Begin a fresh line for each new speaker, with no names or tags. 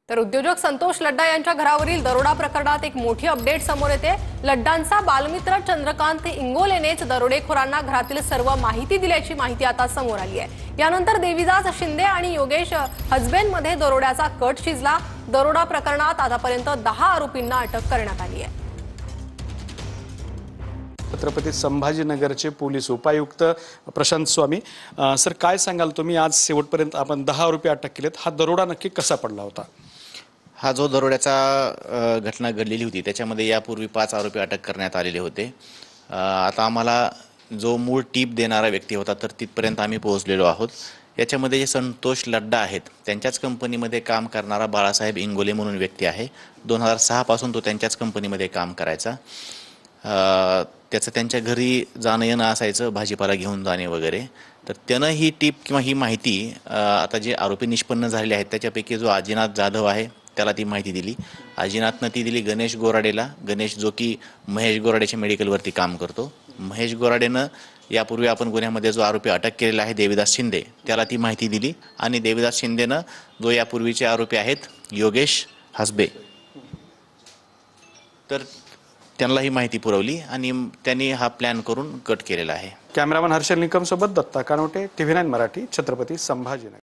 तर उद्योजक संतोष लड्डा यांच्या घरावरील दरोडा प्रकरणात एक मोठी अपडेट समोर येते। लड्डांचा बालमित्र चंद्रकांत इंगोलेनेच दरोडेखोरांना घरातील सर्व माहिती दिल्याची माहिती आता समोर आली आहे। यानंतर देवीदास शिंदे आणि योगेश हसबेंमध्ये दरोड्याचा कट शिजला। दरोडा प्रकरणात आतापर्यंत 10 आरोपींना अटक करण्यात आली आहे।
छत्रपती संभाजीनगरचे पोलीस उपायुक्त प्रशांत स्वामी सर, काय सांगाल तुम्ही? आज शेवटपर्यंत आपण 10 आरोपी अटक केलेत। हा दरोडा नक्की कसा पडला होता?
हा जो दरोड्याचा घटना घडलेली होती त्याच्यामध्ये यापूर्वी 5 आरोपी अटक करण्यात आलेले होते। आता आम्हाला जो मूळ टीप देणारा व्यक्ती होता तर तिथपर्यंत आम्ही पोहोचलेलो आहोत। याच्यामध्ये जे संतोष लड्डा आहेत त्यांच्याच कंपनीमध्ये काम करणारा बाळासाहेब इंगोले म्हणून व्यक्ती आहे। 2006 पासून तो त्यांच्याच कंपनीमध्ये काम करायचा। त्याचं त्यांच्या घरी जाणं येणं असायचं, भाजीपाला घेऊन जाणे वगैरे। तर त्यानं ही टीप किंवा ही माहिती आता जे आरोपी निष्पन्न झालेले आहेत त्याच्यापैकी जो आजीनाथ जाधव आहे त्याला ती माहिती दिली। आजीनाथनं ती दिली गणेश गोराडेला। गणेश जो की महेश गोराडेच्या मेडिकलवरती काम करतो। महेश गोराडेनं यापूर्वी आपण गुन्ह्यामध्ये जो आरोपी अटक केलेला आहे देवीदास शिंदे त्याला ती माहिती दिली। आणि देवीदास शिंदेनं जो यापूर्वीचे आरोपी आहेत योगेश हसबे तर त्यांना ही माहिती पुरवली आणि त्यांनी हा प्लॅन करून कट केलेला आहे।
कॅमेरामन हर्षल निकम सोबत दत्ता कानोटे, TV9 मराठी, छत्रपती संभाजीनगर।